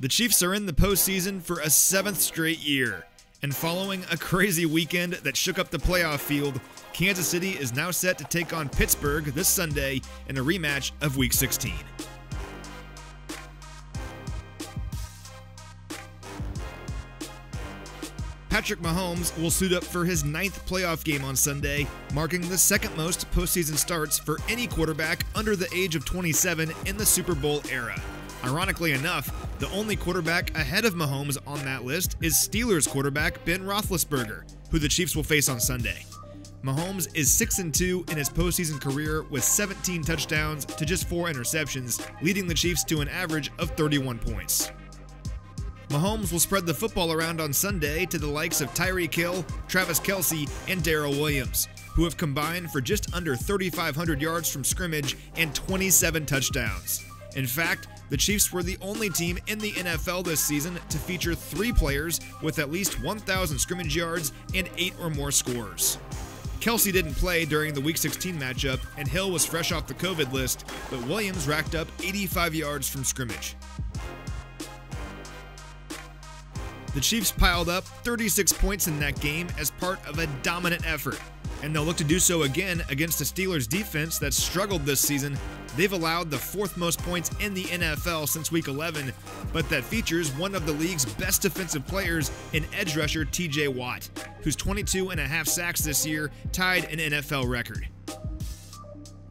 The Chiefs are in the postseason for a 7th straight year, and following a crazy weekend that shook up the playoff field, Kansas City is now set to take on Pittsburgh this Sunday in a rematch of Week 16. Patrick Mahomes will suit up for his 9th playoff game on Sunday, marking the second most postseason starts for any quarterback under the age of 27 in the Super Bowl era. Ironically enough, the only quarterback ahead of Mahomes on that list is Steelers quarterback Ben Roethlisberger, who the Chiefs will face on Sunday. Mahomes is 6-2 in his postseason career with 17 touchdowns to just 4 interceptions, leading the Chiefs to an average of 31 points. Mahomes will spread the football around on Sunday to the likes of Tyreek Hill, Travis Kelce, and Darrell Williams, who have combined for just under 3,500 yards from scrimmage and 27 touchdowns. In fact, the Chiefs were the only team in the NFL this season to feature 3 players with at least 1,000 scrimmage yards and 8 or more scores. Kelce didn't play during the Week 16 matchup, and Hill was fresh off the COVID list, but Williams racked up 85 yards from scrimmage. The Chiefs piled up 36 points in that game as part of a dominant effort, and they'll look to do so again against a Steelers defense that's struggled this season. They've allowed the 4th most points in the NFL since Week 11, but that features one of the league's best defensive players in edge rusher TJ Watt, whose 22.5 sacks this year tied an NFL record.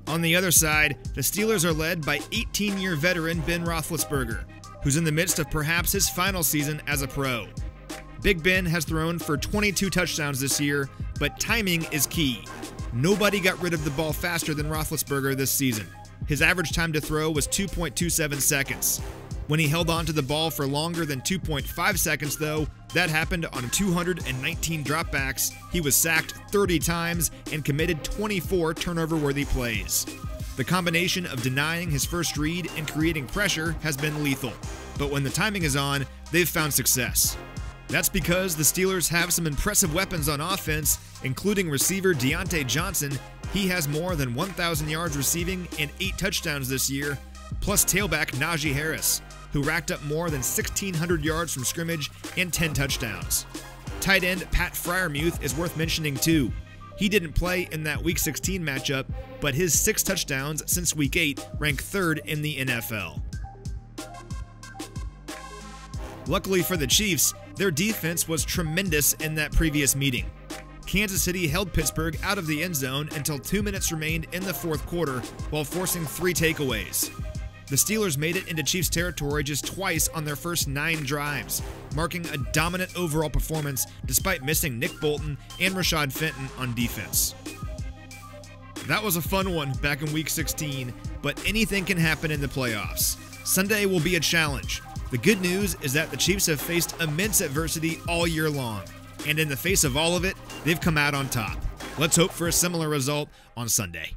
On the other side, the Steelers are led by 18-year veteran Ben Roethlisberger, who's in the midst of perhaps his final season as a pro. Big Ben has thrown for 22 touchdowns this year, but timing is key. Nobody got rid of the ball faster than Roethlisberger this season. His average time to throw was 2.27 seconds. When he held on to the ball for longer than 2.5 seconds, though, that happened on 219 dropbacks. He was sacked 30 times and committed 24 turnover-worthy plays. The combination of denying his first read and creating pressure has been lethal, but when the timing is on, they've found success. That's because the Steelers have some impressive weapons on offense, including receiver Deontay Johnson. He has more than 1,000 yards receiving and 8 touchdowns this year, plus tailback Najee Harris, who racked up more than 1,600 yards from scrimmage and 10 touchdowns. Tight end Pat Freiermuth is worth mentioning too. He didn't play in that Week 16 matchup, but his 6 touchdowns since Week 8 rank 3rd in the NFL. Luckily for the Chiefs, their defense was tremendous in that previous meeting. Kansas City held Pittsburgh out of the end zone until 2 minutes remained in the 4th quarter while forcing 3 takeaways. The Steelers made it into Chiefs territory just twice on their first 9 drives, marking a dominant overall performance despite missing Nick Bolton and Rashad Fenton on defense. That was a fun one back in Week 16, but anything can happen in the playoffs. Sunday will be a challenge. The good news is that the Chiefs have faced immense adversity all year long, and in the face of all of it, they've come out on top. Let's hope for a similar result on Sunday.